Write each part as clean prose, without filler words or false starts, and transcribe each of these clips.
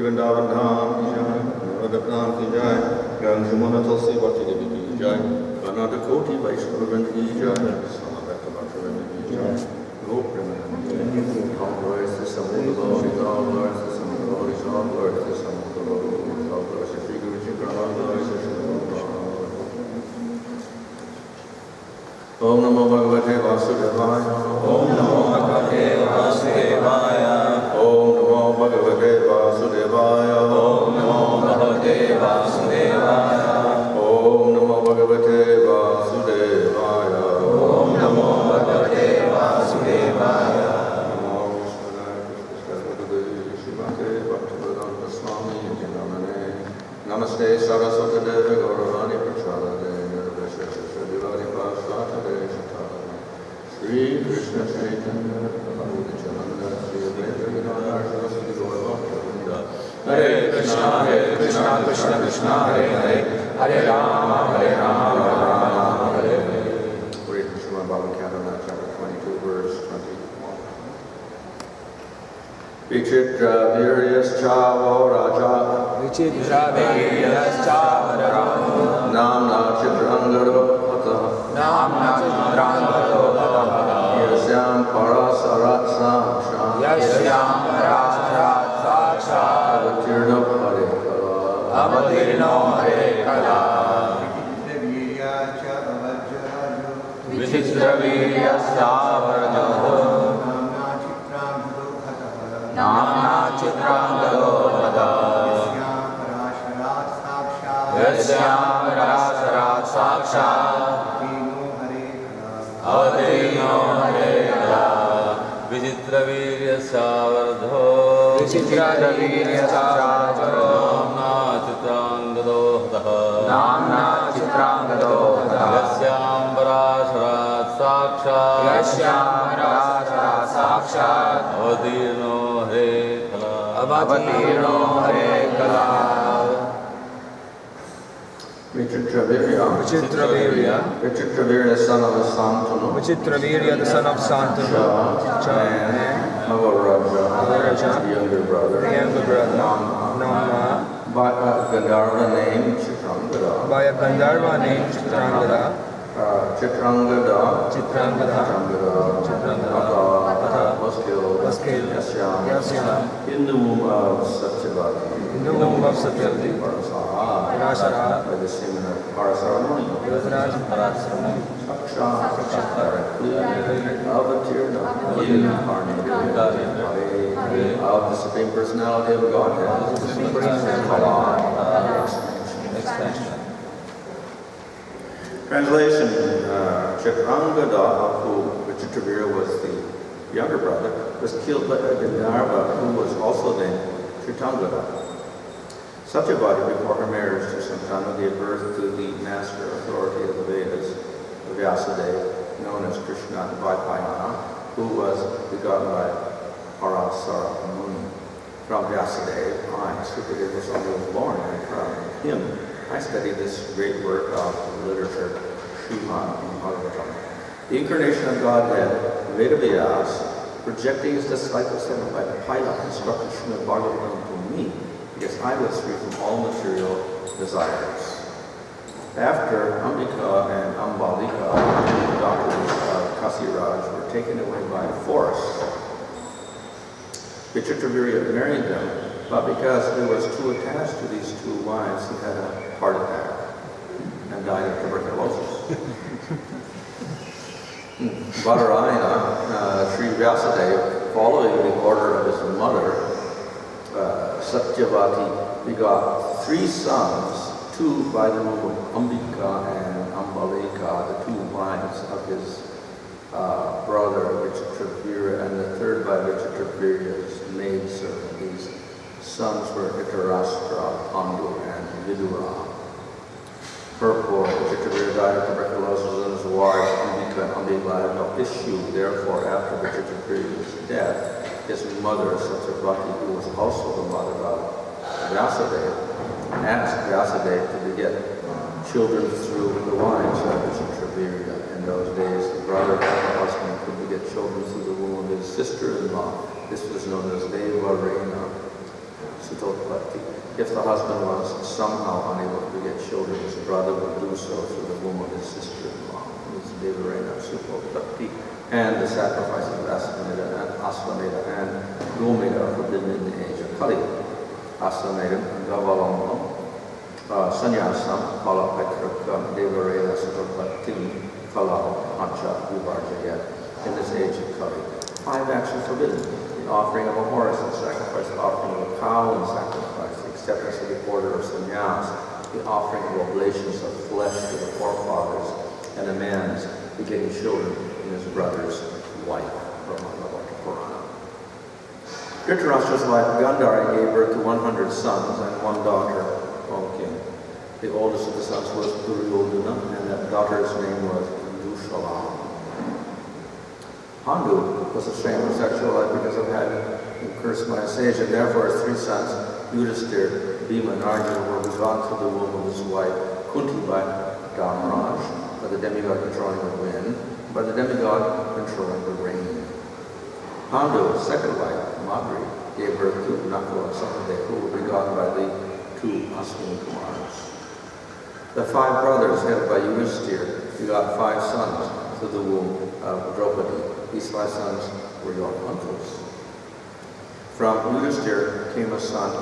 Vrindavan Dham ki jai, Navadapram ki jai, Ganjumana Tulsi Bhakti Devi ki jai, Kanada Koti Vaishnava Vrinda ki jai, Samaveta Bhakti Vrinda ki jai, Gop Premanand ki jai, all glories to Samudra Lord, all glories to Samudra Lord, all glories to Samudra Lord, all glories to Sri Guru Ji, all glories to Sri Guru Ji. Om Namo Bhagavate Vasudevaya, Om Namo Bhagavate Vasudevaya, Om Namo Bhagavate Vasudevaya, Om Namo Bhagavate Vasudevaya, Om Namo Bhagavate Vasudevaya, Om Namo Bhagavate Vasudevaya. Namo Vishnu Srimate Bhaktivedanta Swami Namane Namaste Saraswati Devi Gauravani Prachadade Nirvishesha Divari Pasatade Shatade Sri Krishna Chaitanya Prabhu Nityananda Sri Advaita Gadadhar Saraswati Gaura Hare Krishna Krishna Krishna Hare Hare Hare Rama Rama Hare Hare. Read from Srimad Bhagavatam, chapter 22, verse 21. Vichitra Viryascha Raja Vichitra Viryascha Raja Namna Chitrangaro Hataha Namna Chitrangaro Hataha Yasyam Parasarat Saksha Yasyam Parasarat Saksha Avatirno Hare Kala Avatirno Hare Kala Vichitra Viryascha Raja Namna Chitrangaro Hataha Yasyam Parasarat Saksha Avatirno Hare Kala Vichitra Viryascha Raja Vichitra Viryascha Raja Namna Chitrangaro Hataha Namna Chitrangaro Hataha Yasyam Parasarat Saksha Yasyam Parasarat Saksha Avatirno Hare Kala Avatirno Hare Kala Vichitravirya Vichitravirya son of Santanu Vichitravirya, the son of Santanu, and Maharaja, the younger brother, Nama, by a Gandharva named Chitrangada. by a Gandharva named Chitrangada, Chitrangada was killed Yasyam, in the womb of Satyavati. in the womb of Satyavati, Parasara, by the semen of Parasara Avatirna, incarnated of the Supreme Personality of Godhead, the Supreme extension. Translation: Chitrangada, of whom Vichitravirya was the younger brother, was killed by a Gandharva who was also named Chitrangada. Satyavati, before her marriage to Santanu, gave birth to the master authority of the Vedas, Vyasadeva, known as Krishna Vaipayana, who was begotten by Parasara Muni. From Vyasadeva, I, Sukadeva, was born, and from him I studied this great work of literature, Srimad Bhagavatam. The incarnation of Godhead, Vedavyas, projecting his disciples heaven by the pilot instructed Srimad Bhagavatam to me, because I was free from all material desires. After Ambika and Ambalika, the daughters of Kasiraj, were taken away by force, Vichitravirya married them, but because he was too attached to these two wives, he had a heart attack and died of tuberculosis. Badarayana, Sri Vyasadeva, following the order of his mother, Satyavati, begot 3 sons, 2 by the womb of Ambika and Ambalika, the 2 wives of his brother Vichitravirya, and the 3rd by Vichitravirya's maidservant. These sons were Dhritarashtra, Pandu, and Vidura. Purport, Vichitravirya died of tuberculosis, and his wives Ambika and Ambika had no issue. Therefore, after Vichitravirya's death, his mother Satyavati, who was also the mother of Vyasadeva, asked Vyasadeva to beget children through the wives of Vichitravirya. In those days, the brother and the husband could beget children through the womb of his sister-in-law. This was known as Deva Rena. So Sutopatti. If the husband was somehow unable to get children, his brother would do so through the womb of his sister-in-law, who is Devarena Sutopatti. And the sacrifices of Asvaneda and Gomeda are forbidden in the age of Kali. Asvaneda, Gavalamam, Sannyasam, Palapetrakam, Devarena Sutopatti, Kalau, Ancha, Vivarjaya, in this age of Kali. 5 acts are forbidden: the offering of a horse and sacrifice, the offering of a cow and sacrifice, the acceptance of the order of sannyas, the offering of oblations of flesh to the forefathers, and a man's begetting children in his brother's wife. Purana. Dhritarashtra's wife Gandhari gave birth to 100 sons and 1 daughter, O king. The oldest of the sons was Duryodhana, and that daughter's name was Dushala. Pandu was ashamed of sexual life because of having been cursed by a sage, and therefore his 3 sons, Yudhisthira, Bhima, and Arjuna, were begotten through the womb of his wife Kunti by Dharmaraj, by the demigod controlling the wind, by the demigod controlling the rain. Pandu's second wife, Madri, gave birth to Nakula and Sahadev, who were begotten by the 2 Ashwini Kumars. The 5 brothers, headed by Yudhisthira, begot 5 sons through the womb of Draupadi. These 5 sons were your uncles. From Yudhisthira came a son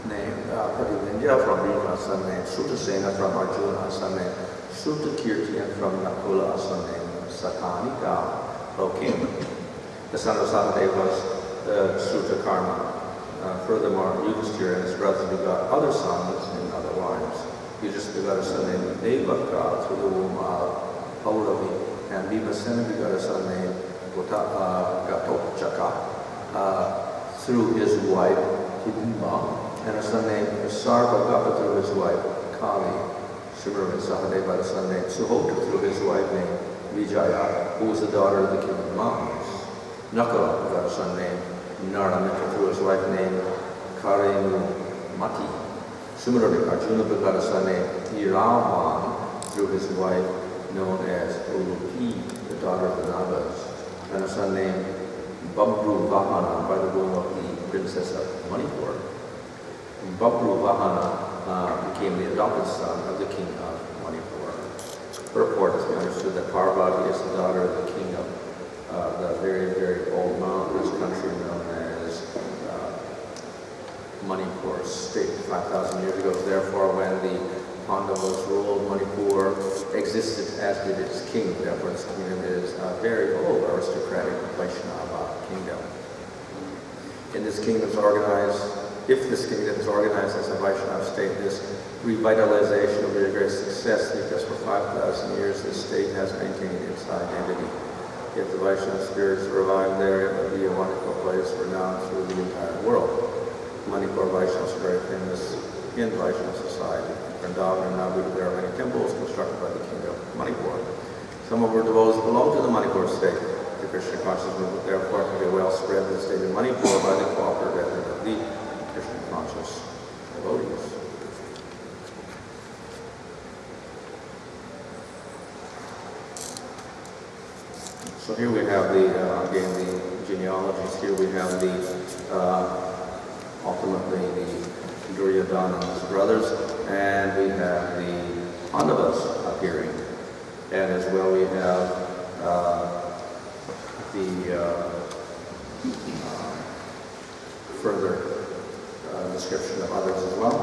named Pradivindya, from Bhima, a son named Sutasena, from Arjuna, a son named Sutakirti, and from Nakula, a son named Satanika, O king. The son of Sahadev was Sutakarma. Furthermore, Yudhisthira and his brothers begot other sons and other wives. Yudhisthira begot a son named Devaka through the womb of Pauravi, and Bhimasena begot a son named Gatotchaka through his wife Hidimba, and a son named Sarvagapa through his wife Kali. Similarly, Sahadev had a son named Suhota through his wife named Vijaya, who was the daughter of the king of the mountains. Nakula got a son named Naramitra through his wife named Karenumati. Similarly, Arjuna begot a son named Iravan through his wife known as Ulupi, the daughter of the Nagas, and a son named Babru Vahana by the womb of the princess of Manipur. Babru Vahana became the adopted son of the king of Manipur. Purport has been understood that Parvati is the daughter of the king of the very, very old mountainous country known as Manipur state 5,000 years ago. Therefore, when the Pandavas ruled, Manipur existed as did its king. Therefore, its kingdom is a very old aristocratic Vaishnava kingdom. In this kingdom is organized, if this kingdom is organized as a Vaishnava state, this revitalization will be a great success because for 5,000 years this state has maintained its identity. If the Vaishnava spirits revive there, it will be a wonderful place renowned through the entire world. Manipur Vaishnavas are very famous in Vaishnava society. In Vrindavan and Navadvip, there are many temples constructed by the king of Manipur. Some of our devotees belong to the Manipur state. The Krishna consciousness movement, therefore, can be well spread in the state of Manipur by the cooperative effort of the Krishna conscious devotees. So here we have the, again, the genealogies. Here we have the, ultimately the Duryodhana and his brothers, and we have the Pandavas appearing. And as well we have further description of others as well.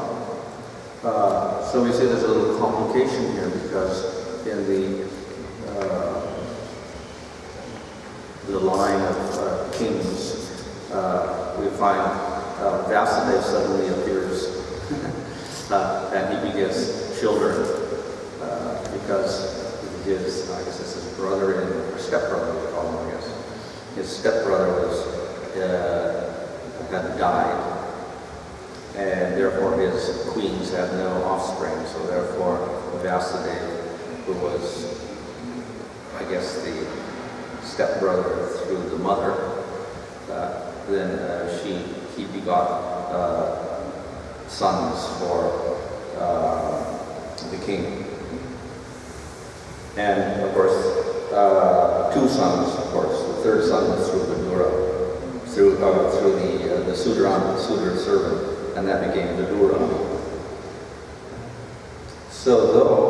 So we see there's a little complication here because in the line of kings, we find Vasudeva suddenly appears and he begets children because his, I guess it's his brother or stepbrother, we call him, I guess. His stepbrother had died, and therefore his queens had no offspring. So therefore Vasudeva, who was, I guess, the stepbrother through the mother, then he begot sons for the king. And of course, 2 sons, of course. The third son was through Vidura, through the Sudra servant, and that became the Dura. So though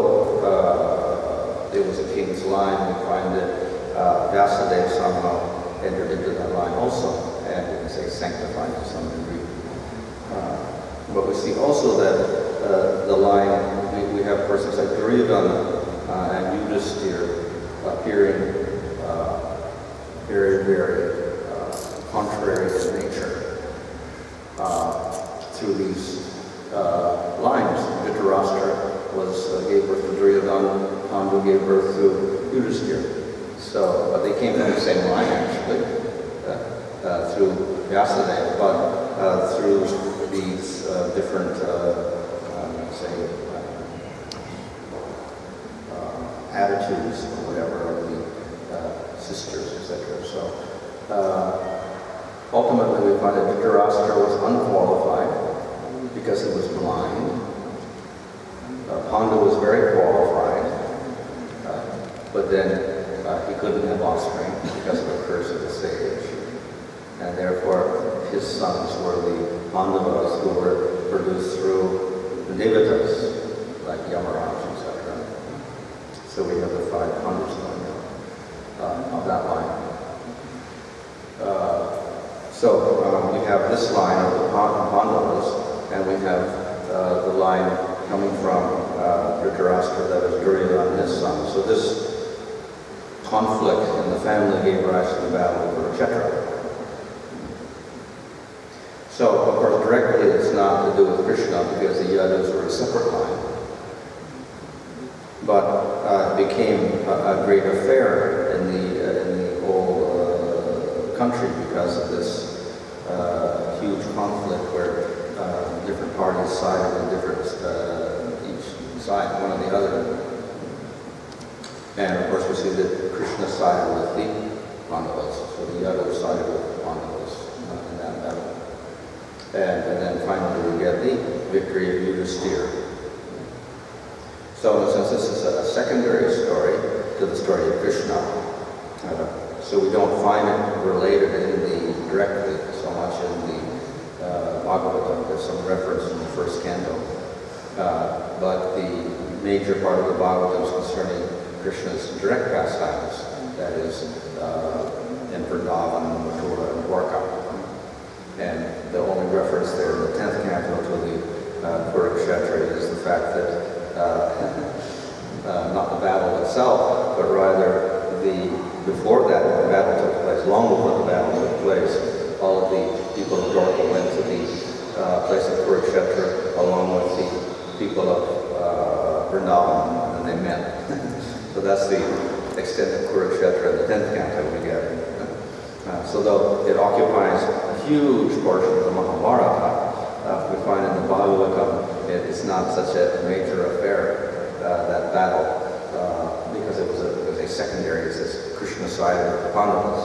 it was a king's line, we find that Vyasadeva somehow entered into that line also, and we can say sanctified to some degree. But we see also that the line, we have persons like Duryodhana and Yudhisthira appearing very, very contrary in nature through these lines. Dhritarashtra gave birth to Duryodhana, Pandu gave birth to Yudhisthira. So, but they came from the same line actually, through Vyasadeva, but through these different, attitudes or whatever of the sisters, etc. So, ultimately we find that Dhritarashtra was unqualified because he was blind. Pandu was very qualified, but then he couldn't have offspring because of the curse of the sage. And therefore, his sons were the Pandavas who were produced through the Devatas, like Yamaraj, etc. So we have the 5 Pandavas going of that line. So we have this line of the Pandavas, and we have the line coming from Dhritarashtra, that is Duryodhana and his son. So this conflict in the family gave rise to the battle of Kurukshetra. So, of course, directly it's not to do with Krishna because the Yadus were a separate line. But it became a great affair in the whole country because of this huge conflict where different parties sided with different, each side, one or the other. And of course we see that Krishna sided with the Pandavas, so the Yadus sided with the Pandavas in that battle. And then finally we get the victory of Yudhisthira. So in a sense this is a secondary story to the story of Krishna. So we don't find it related directly so much in the Bhagavatam. There's some reference in the first canto. But the major part of the Bhagavatam is concerning Krishna's direct pastimes, that is in Vrindavan, Mathura, and Dwarka. And the only reference there in the 10th canto to the Kurukshetra is the fact that not the battle itself, but rather before that battle took place, long before the battle took place, all of the people of Dwarka went to the place of Kurukshetra along with the people of Vrindavan, and they met. So that's the extent of Kurukshetra in the 10th canto we get. So though it occupies a huge portion of the Mahabharata, we find in the Bhagavatam it's not such a major affair, that battle, because it was a secondary, it says Krishna side of the Pandavas.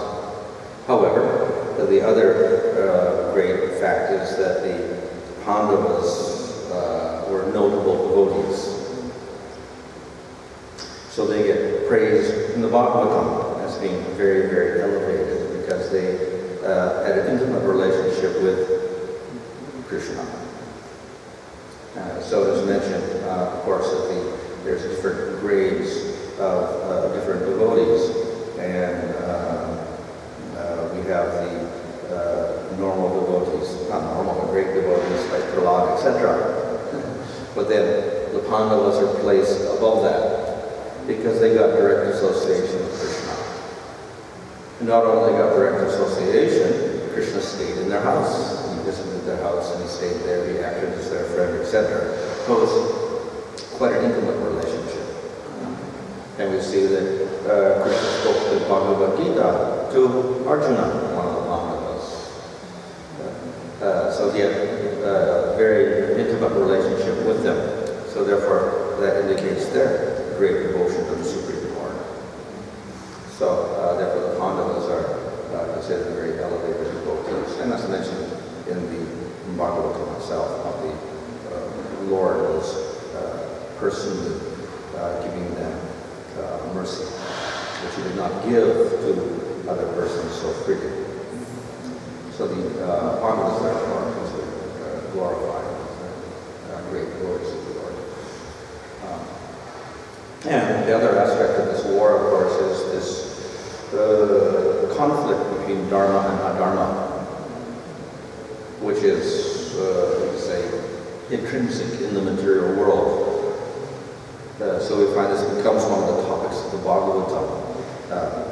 However, the other great fact is that the Pandavas were notable devotees. So they get praised in the Bhagavatam as being very, very elevated because they had an intimate relationship with Krishna. So it is mentioned, of course, that there's different grades of different devotees, and we have the normal devotees, not normal, but great devotees like Prahlad, etc. But then the Pandavas are placed above that because they got direct association with Krishna. And not only got direct association, Krishna stayed in their house. He visited their house and he stayed there, he acted as their friend, etc. So it was quite an intimate relationship. And we see that Krishna spoke the Bhagavad Gita to Arjuna, one of the Pandavas. So he had a very intimate relationship with them. So therefore, that indicates their great devotion to the Supreme Lord. So therefore, the Pandavas are considered very elevated devotees. And that's mentioned in the Bhagavatam itself, how the Lord was personally giving them mercy, which he did not give to other persons so freely. So the Pandavas therefore are considered glorified, great glories of the Lord. And the other aspect of this war, of course, is this conflict between Dharma and Adharma, which is, we could say, intrinsic in the material world. So we find this becomes one of the topics of the Bhagavatam.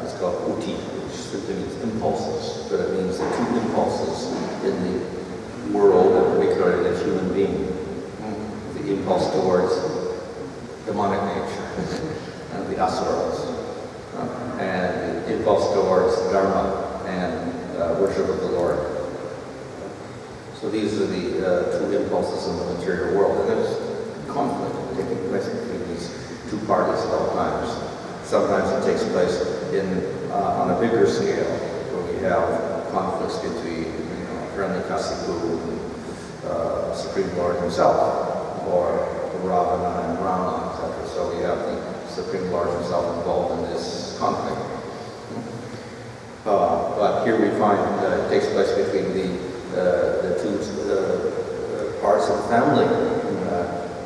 It's called uti, which simply means impulses, but it means the two impulses in the world, and particularly the human being. The impulse towards demonic nature and the asuras, and the impulse towards dharma and worship of the Lord. So these are the two impulses in the material world, and there's conflict taking place between these two parties at all times. Sometimes it takes place on a bigger scale, where we have conflicts between Hiranyakasipu and Supreme Lord himself, or Ravana and Rama, etc. So we have the Supreme Lord himself involved in this conflict. But here we find it takes place between the two parts of the family,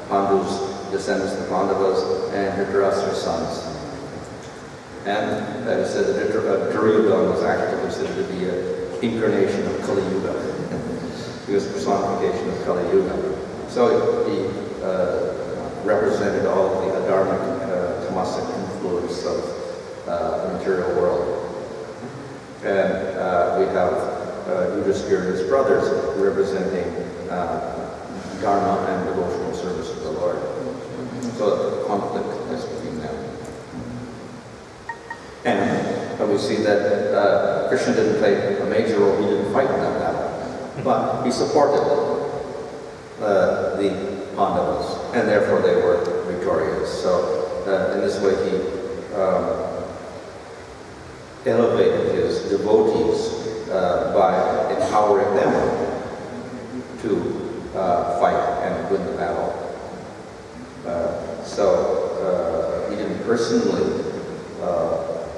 Pandu's descendants, the Pandavas, and Dhritarashtra's sons. And that is said that Duryodhana was actually considered to be an incarnation of Kali Yuga. He was a personification of Kali Yuga. So he represented all of the adharmic, tamasic influence of the material world. And we have Yudhisthira and his brothers representing dharma and devotional service of the Lord. So the conflict is between them. And we see that Krishna didn't play a major role, he didn't fight in that battle, but he supported the Pandavas, and therefore they were victorious. So in this way he elevated his devotees by empowering them to fight and win the battle. So he didn't personally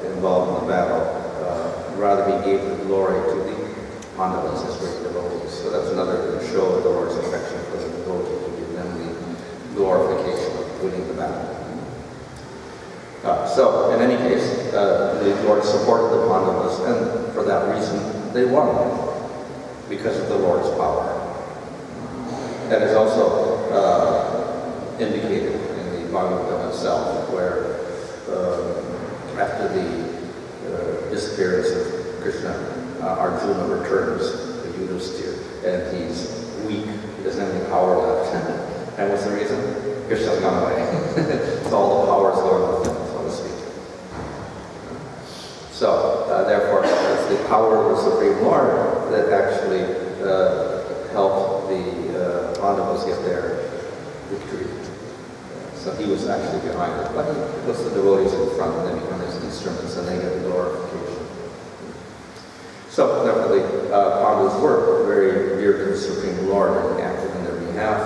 involve in the battle, rather he gave the glory to the Pandavas as great devotees. So that's another show of the Lord's affection for the devotee, to give them the glorification of winning the battle. So in any case, the Lord supported the Pandavas, and for that reason they won, because of the Lord's power. That is also indicated in the Bhagavatam itself, where after the disappearance of Krishna, Arjuna returns to Yudhisthira, and he's weak, he doesn't have any power left. And what's the reason? Krishna's gone away. So all the power is going with him, so to speak. So, therefore, it's the power of the Supreme Lord that actually helped the Pandavas get their victory. So he was actually behind it. But he puts the devotees in front, and they become his instruments, and they get the glorification. So, definitely, Pandavas were very dear to the Supreme Lord, and he acted in their behalf.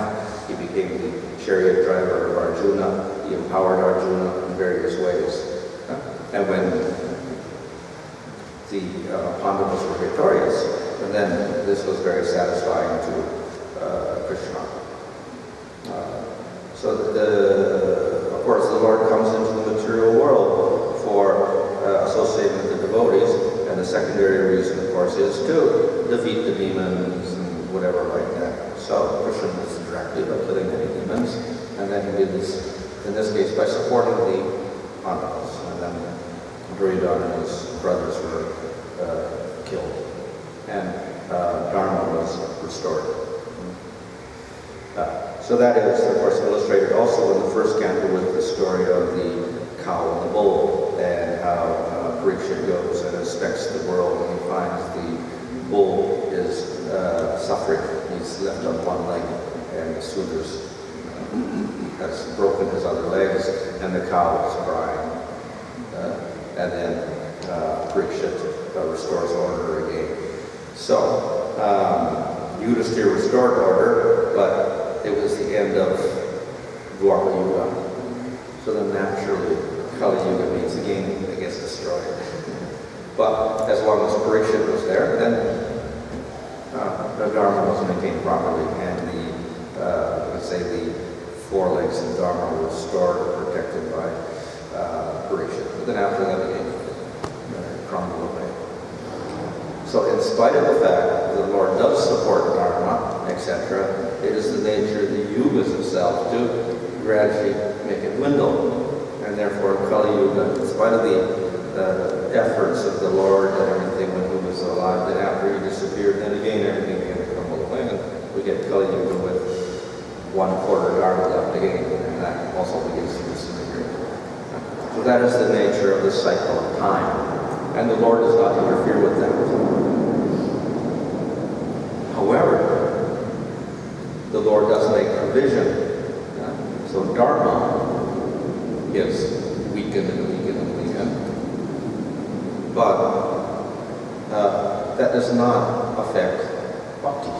He became the chariot driver of Arjuna. He empowered Arjuna in various ways. And when the Pandavas were victorious, and then this was very satisfying to Krishna. So that of course the Lord comes into the material world for associating with the devotees, and the secondary reason, of course, is to defeat the demons and whatever like that. So Krishna is directly by killing many demons, and then he did this, in this case, by supporting the Pandavas, and then Duryodhana and his brothers were killed, and Dharma was restored. So that is, of course, illustrated also in the first canto with the story of the cow and the bull, and how Parikshit goes and inspects the world, and he finds the bull is suffering. He's left on one leg, and the Sudas has broken his other legs, and the cow is crying. And then Parikshit restores order again. So, Yudhisthira restored order, but it was the end of Dwapara Yuga. So then naturally, Kali Yuga means again it gets destroyed. But as long as Parikshit was there, then the Dharma was maintained properly, and the let's say the four legs of Dharma were stored or protected by Parisha. But then after that, again, crumble away. So in spite of the fact that the Lord does support Dharma, etc., it is the nature of the yugas itself to gradually make it dwindle. And therefore, Kali Yuga, in spite of the efforts of the Lord and everything when he was alive, then after he disappeared, then again everything began to crumble away, and we get Kali Yuga with 1/4 Dharma left again, and that also begins to disintegrate. So that is the nature of the cycle of time, and the Lord does not interfere with that. However, the Lord does make provision. So Dharma is weakened and weakened and weakened, but that does not affect bhakti.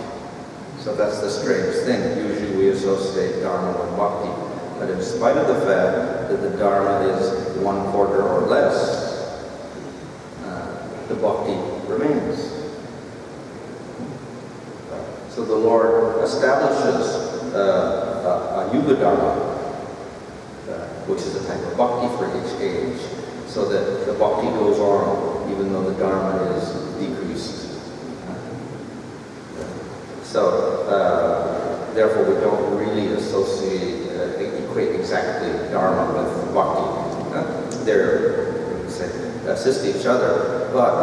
So that's the strange thing. Usually we associate Dharma with bhakti, but in spite of the fact that the Dharma is 1/4 or less, the bhakti remains. So the Lord establishes a Yuga Dharma, which is a type of bhakti for each age, so that the bhakti goes on even though the Dharma is decreased. So, therefore, we don't really equate exactly Dharma with bhakti. They're, say, assist each other, but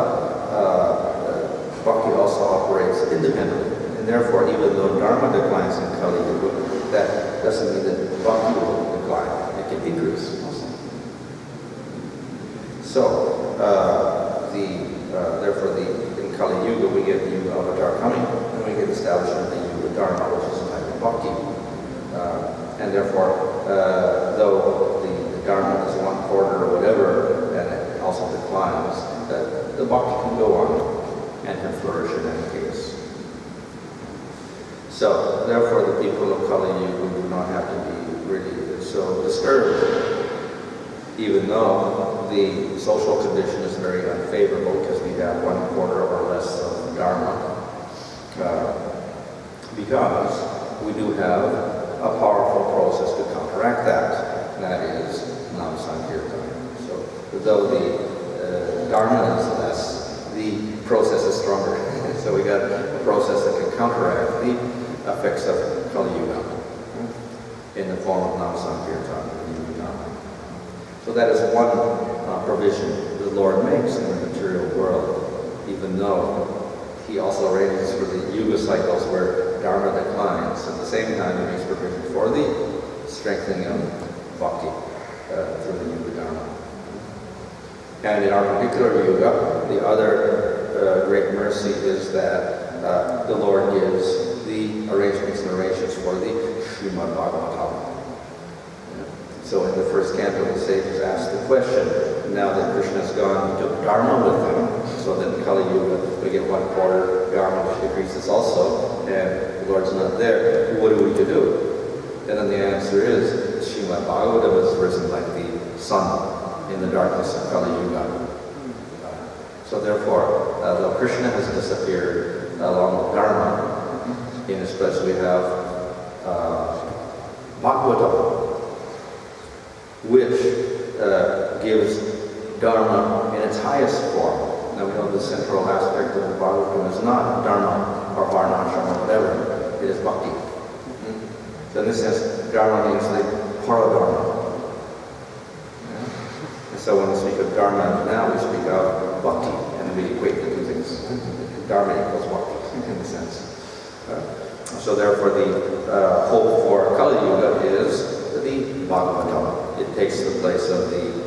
bhakti also operates independently. And therefore, even though Dharma declines in Kali Yuga, that doesn't mean that bhakti will decline. It can decrease also. So, therefore, in Kali Yuga, we get the Yuga Avatar coming, and we get establishment of the Yuga Dharma, which is a type of bhakti. And therefore, though the Dharma is 1/4 or whatever, and it also declines, the bhakti can go on and can flourish in any case. So, therefore, the people of Kali Yuga do not have to be really so disturbed, even though the social condition is very unfavorable because we have 1/4 or less of Dharma, because we do have a powerful process to counteract that, and that is Nam Sankirtan. So, though the Dharma is less, the process is stronger. So we got a process that can counteract the effects of Kali Yuga in the form of Nam Sankirtan. So that is one provision the Lord makes in the material world, even though he also arranges for the Yuga cycles where Dharma declines. At the same time, he makes provision for the strengthening of bhakti through the Yuga Dharma. And in our particular Yuga, the other great mercy is that the Lord gives the arrangements and arrangements for the Srimad Bhagavatam. So in the first canto, the sages asked the question, now that Krishna is gone, he took Dharma with him, so that in Kali Yuga, we get 1/4 Dharma, which decreases also, and the Lord's not there. What are we to do? And then the answer is, Srimad Bhagavatam is risen like the sun in the darkness of Kali Yuga. So therefore, though Krishna has disappeared along with Dharma, in his place we have Bhagavatam, which gives Dharma in its highest form. Now we know the central aspect of the Bhagavatam is not Dharma or Varnashram or whatever, it is Bhakti. So in this sense, Dharma means the Paradharma. And so when we speak of Dharma now, we speak of Bhakti, and we equate the two things. Dharma equals Bhakti, in a sense. So therefore the hope for Kali Yuga is the Bhagavatam. It takes the place of the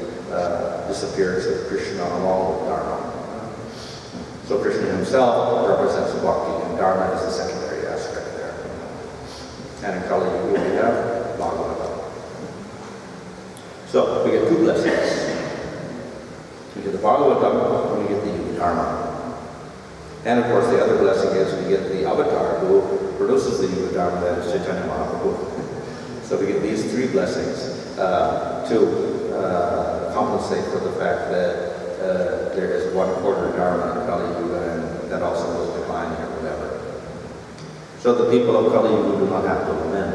disappearance of Krishna along with Dharma. So Krishna himself represents Bhakti, and Dharma is the secondary aspect there. And in Kali Yuga we have Bhagavatam. So we get two blessings. We get the Bhagavatam and we get the Yuga Dharma. And of course the other blessing is we get the avatar who produces the Yuga Dharma, that is Chaitanya Mahaprabhu. So we get these three blessings to compensate for the fact that there is 1/4 Dharma in Kali Yuga, and that also was declining or whatever. So the people of Kali Yuga do not have to lament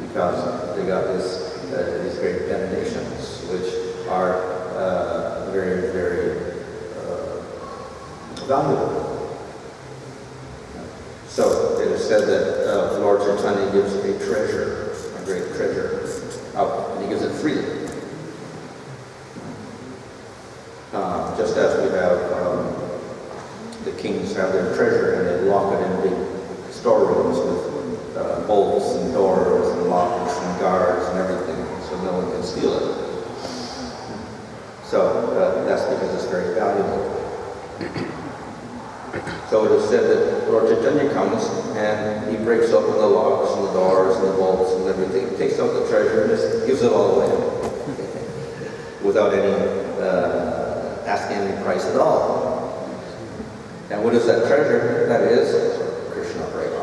because they got these great benedictions, which are very, very valuable. So it is said that Lord Chaitanya gives a treasure, a great treasure, out, and he gives it freely. Just as we have the kings have their treasure and they lock it in big storerooms with bolts and doors and locks and guards and everything, so no one can steal it. So that's because it's very valuable. So it is said that Lord Chaitanya comes and he breaks open the locks and the doors and the bolts and everything, takes out the treasure and just gives it all away without any asking any price at all. And what is that treasure? That is Krishna Prema.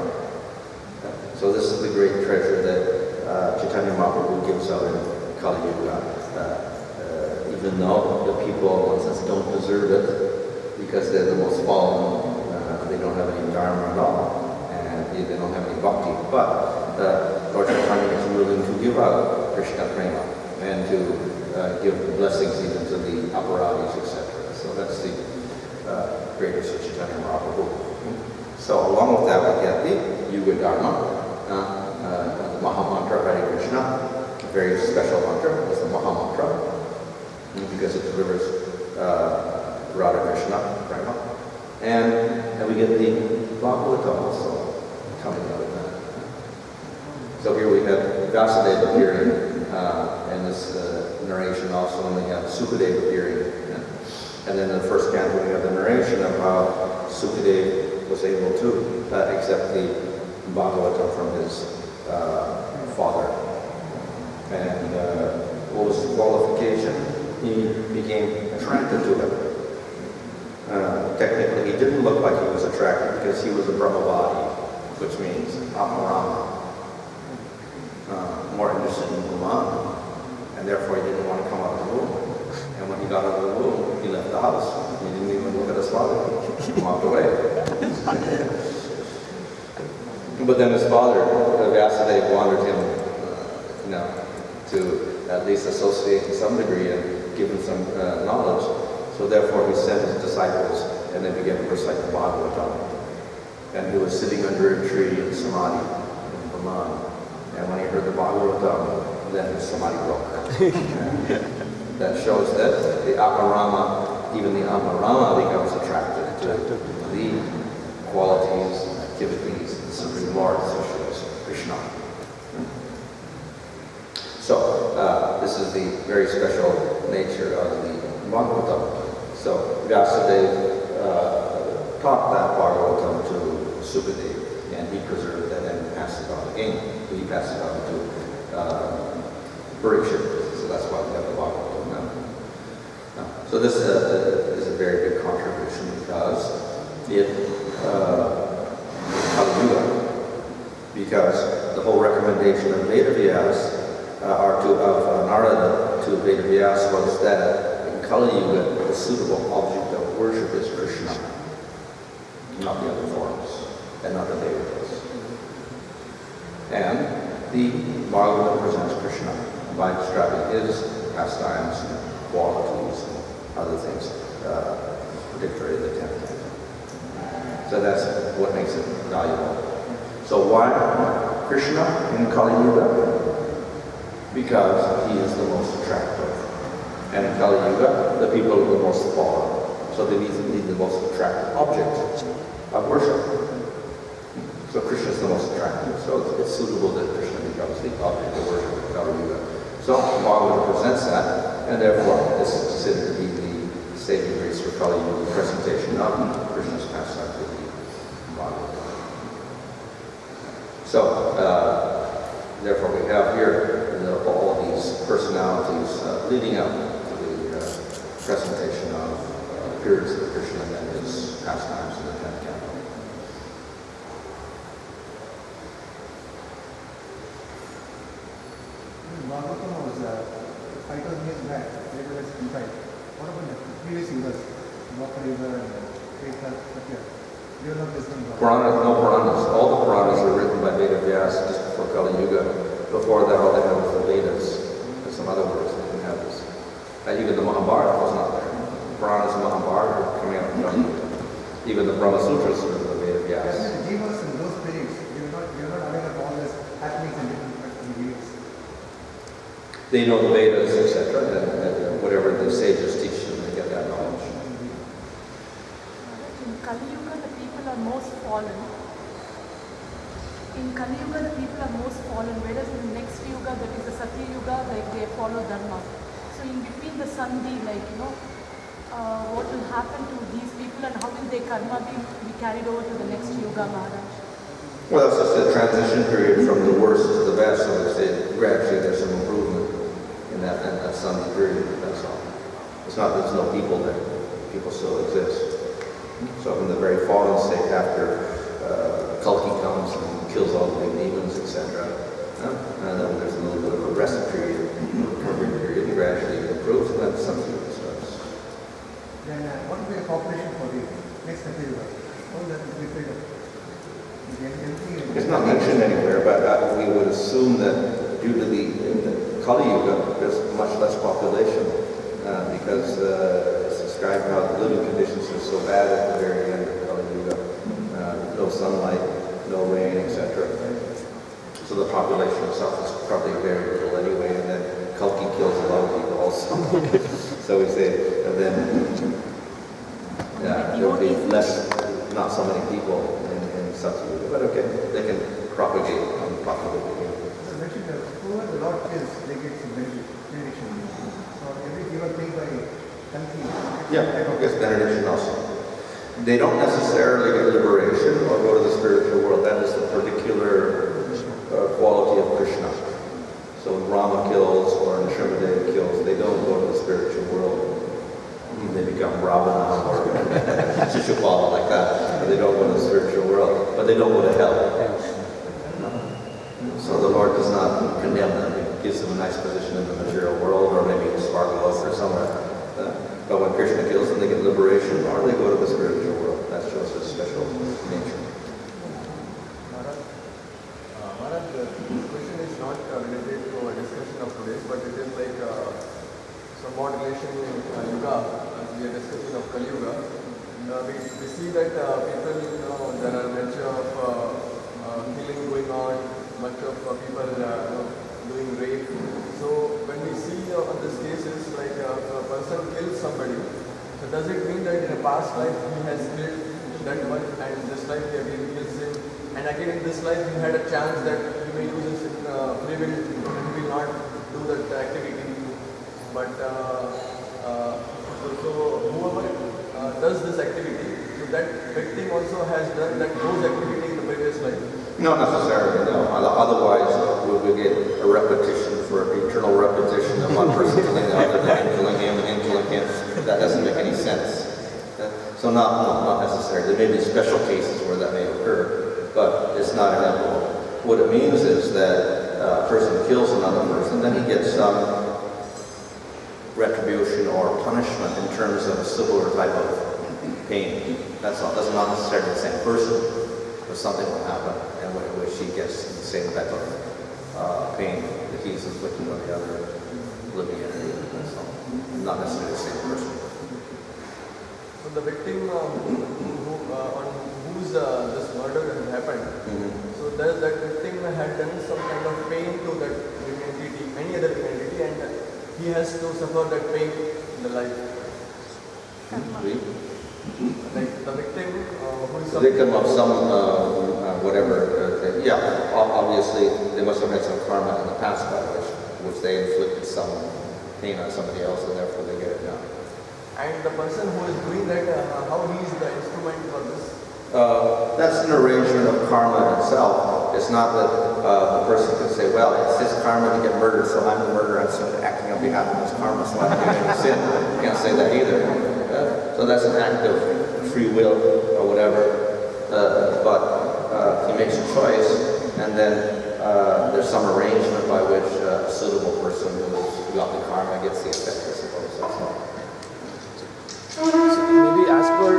So this is the great treasure that Chaitanya Mahaprabhu gives out in Kali Yuga. Even though the people, in a sense, don't deserve it because they're the most fallen, they don't have any dharma at all, and they don't have any bhakti. But Lord Chaitanya is willing to give out Krishna Prema and to give blessings even to the apparatus, etc. So that's the greatest of Chaitanya Mahaprabhu. So along with that we get the Yuga Dharma, the Maha Mantra Hare Krishna, a very special mantra. It's the Maha Mantra because it delivers Radha Krishna Prema. And we get the Bhagavatam also coming out of that. So here we have Vasudeva appearing in this narration also, and we have Sukadeva appearing. And then in the first canto we have the narration of how Sukadeva was able to accept the Bhagavatam from his father. And what was the qualification? He became attracted to it. Technically, he didn't look like he was attracted because he was a Brahmavadi, which means Atmarama, more interested in Brahman, and therefore he didn't want to come out of the womb. And when he got out of the womb, he left the house. He didn't even look at his father. He walked away. But then his father, Vasudeva, wanted him, to at least associate to some degree and give him some knowledge. So therefore he sent his disciples and they began to recite the Bhagavatam. And he was sitting under a tree in Samadhi in Brahman. And when he heard the Bhagavatam, then his Samadhi broke. That shows that the Aparama, even the Aparama becomes attracted to the qualities, activities, of the Supreme Lord, such as Krishna. So this is the very special nature of the Bhagavatam. So Vasudeva taught that Bhagavatam to Sukadeva, and he preserved it and passed it on again. He passed it on to Parikshit. So that's why we have the Bhagavatam now. So this is a very big contribution because because the whole recommendation of Vedavyas of Narada to Vedavyas was that in Kali Yuga the suitable object of worship is Krishna, not the other forms, and not the Devatas. And the Bhagavatam presents Krishna by describing his pastimes and qualities and other things, particularly the 10th canto. So that's what makes it valuable. So why Krishna in Kali Yuga? Because he is the most attractive. And in Kali Yuga, the people are the most fallen. So they need the most attractive object of worship. So Krishna is the most attractive. So it's suitable that Krishna becomes the object of worship in Kali Yuga. So Bhagavatam presents that, and therefore this is considered to be the saving grace for Kali Yuga, the presentation of Krishna's pastime to the Bhagavatam. So therefore we have here all these personalities leading up to the presentation of appearance of Krishna and his pastimes in the 10th canto. Bhagavatam was 5,000 years back, later was compiled. What about the previous years, Dwapara Yuga and Treta, Satya? You're not listening. Puranas, no Puranas. All the Puranas are written by Veda Vyasa just before Kali Yuga. Before that, all they had was the Vedas. And some other words they didn't have this. Even the Mahabharata was not there. Puranas and Mahabharata are coming out from Kali Yuga. Even the Brahma Sutras are written by Veda Vyasa. The jivas in those periods, you're not aware of all this happenings in different periods. They know the Vedas, etc., and whatever the sages teach them, they get that knowledge. In Kali Yuga, the people are most fallen. In Kali Yuga, the people are most fallen, whereas in the next Yuga, that is the Satya Yuga, like they follow Dharma. So in between the Sandhi, what will happen to these people and how will their karma be carried over to the next Yuga, Maharaj? Well, that's just a transition period from the worst to the best, so they say gradually there's some improvement in that Sandhi period, that's all. It's not, there's no people there. People still exist. So in the very fallen state, after Kalki comes and kills all the big demons, etc., and then there's a little bit of a rest period, recovery period, and gradually it improves, and then something starts. Then what will be the population for the next Satya Yuga? How that will be figured? It's not mentioned anywhere, but we would assume that due to in the Kali Yuga, there's much less population because it's described how the living conditions are so bad at the very end of Kali Yuga. No sunlight, no rain, etc. So the population itself is probably very little anyway, and then Kalki kills a lot of people also. So we say, and then there will be not so many people in Satya Yuga, but okay, they can propagate and populate again. So mentioned that whoever the Lord kills, they get some benediction. So every given thing by Kalki. Yeah, gets benediction also. They don't necessarily get liberation or go to the spiritual world. That is the particular quality of Krishna. So when Rama kills or Nrsimhadev kills, they don't go to the spiritual world. They become Ravana or Shishupala like that. But they don't go to the spiritual world. But they don't go to hell. So the Lord does not condemn them. He gives them a nice position in the material world, or maybe in Svargaloka or somewhere. But when Krishna kills them, they get liberation, or they go to the spiritual world. That shows his special nature. Maharaj, this question is not related to our discussion of today, but it is like somewhat relation in Yuga, as we are discussing of Kali Yuga. We see that people, there are much of killing going on, much of people doing rape. So when we see on these cases, like a person kills somebody, so does it mean that in a past life he has killed that one, and this life he again kills him, and again in this life he had a chance that he may use his free will and he will not do that activity. But so whoever does this activity, so that victim also has done those activity in the previous life. Not necessarily, no. Otherwise, we would get a repetition for eternal repetition of one person killing the other, and killing him, and killing him. That doesn't make any sense. So not necessarily. There may be special cases where that may occur, but it's not inevitable. What it means is that a person kills another person, then he gets some retribution or punishment in terms of a similar type of pain. That's all. That's not necessarily the same person, but something will happen in which he gets the same type of pain that he's inflicting on the other living entity. That's all. Not necessarily the same person. So the victim on whose this murder has happened, so does that victim had done some kind of pain to that living entity, any other living entity, and he has to suffer that pain in the life. Like the victim who is The victim of some whatever, yeah, obviously they must have had some karma in the past by which they inflicted some pain on somebody else, and therefore they get it now. And the person who is doing that, how he is the instrument for this? That's an arrangement of karma itself. It's not that the person can say, well, it's his karma to get murdered, so I'm the murderer, I'm sort of acting on behalf of his karma, so I'm doing any sin. You can't say that either. So that's an act of free will or whatever. But he makes a choice, and then there's some arrangement by which a suitable person who got the karma gets the effect, I suppose. That's all. So maybe as per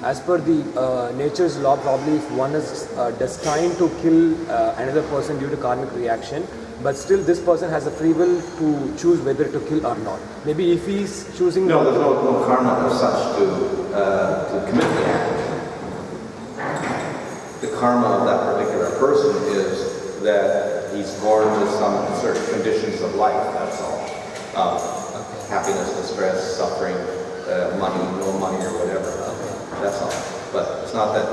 as per the nature's law, probably if one is destined to kill another person due to karmic reaction, but still this person has the free will to choose whether to kill or not. Maybe if he's choosing... No, there's no karma as such to commit the act. The karma of that particular person is that he's born with some certain conditions of life, that's all. Happiness, distress, suffering, money, no money or whatever. That's all. But it's not that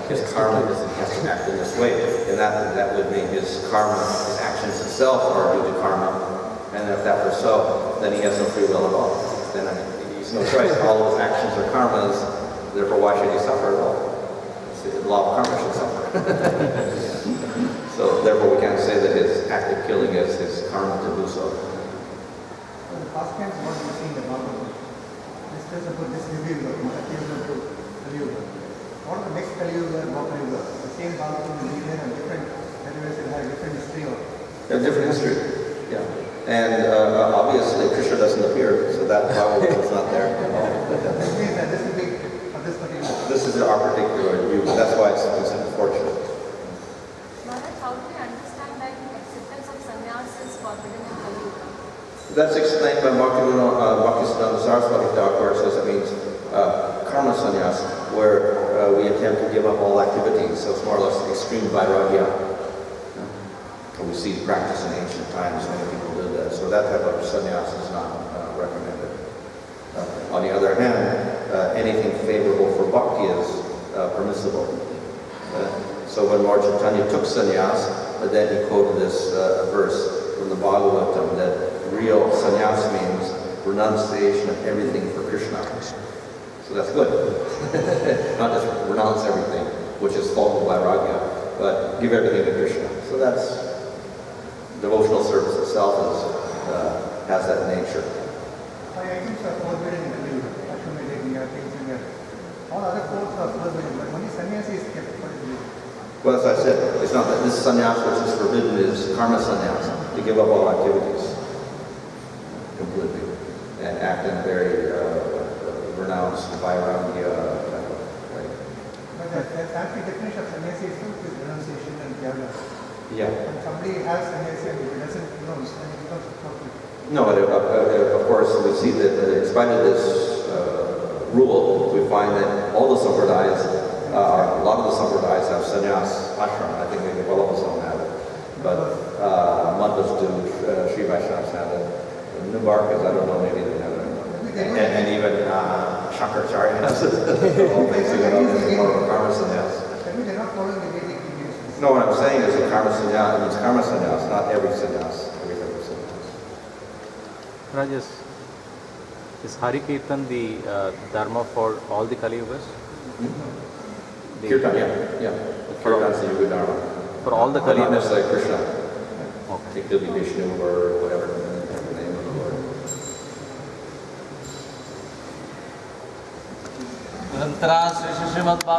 his karma doesn't have to act in this way. And that would mean his karma, his actions itself are due to karma. And if that were so, then he has no free will at all. Then he's no choice. All of his actions are karmas. Therefore, why should he suffer at all? The law of karma should suffer. So therefore, we can't say that his act of killing is his karma to do so. The past tense, what we see in the Bhagavatam, discuss about this review of Satya Yuga to Kali Yuga. What the next Kali Yuga and Dwapara Yuga? The same Bhagavatam will be there and different, anyways it has different history or... A different history, yeah. And obviously Krishna doesn't appear, so that Bhagavatam is not there. That means that this will be for this particular... This is our particular view, that's why it's considered fortunate. Maharaj, how do we understand that acceptance of sannyas is forbidden in Kali Yuga? That's explained by Bhaktisiddhanta Saraswati Thakur, says it means karma sannyas, where we attempt to give up all activities, so it's more or less extreme vairagya. We see the practice in ancient times, many people do that, so that type of sannyas is not recommended. On the other hand, anything favorable for bhakti is permissible. So when Lord Chaitanya took sannyas, then he quoted this verse from the Bhagavatam that real sannyas means renunciation of everything for Krishna. So that's good. Not just renounce everything, which is fault of vairagya, but give everything to Krishna. So that's devotional service itself has that nature. My items are forbidden in Kali Yuga. Ashwamedha, things in there. All other codes are forbidden, but only sannyasi is kept for the Yuga. Well, as I said, it's not that this sannyas which is forbidden is karma sannyas, to give up all activities completely and act in a very renounced vairagya type of way. But the fancy definition of sannyasi is renunciation and tyaga. Yeah. When somebody has sannyasi and he doesn't renounce, then he becomes a perfect. No, but of course we see that in spite of this rule, we find that all the sampradayas, a lot of the sampradayas have sannyas ashram. I think maybe all of us don't have it. But Madhvas do, Sri Vaishnavas have it. Nibarkas, I don't know, maybe they have it. And even Shankaracharya has it. All basically on this more of a karma sannyas. That means they're not following the Vedic teachings. No, what I'm saying is a karma sannyas, it means karma sannyas, not every sannyas, every type of sannyas. Rajas, is Hari Kirtan the dharma for all the Kali Yugas? Kirtan, yeah. Kirtan is the Yuga Dharma. For all the Kali Not Yugas? necessarily Krishna. Okay. It could be Vishnu or whatever the name of the Lord. Srimad Bhagavatam.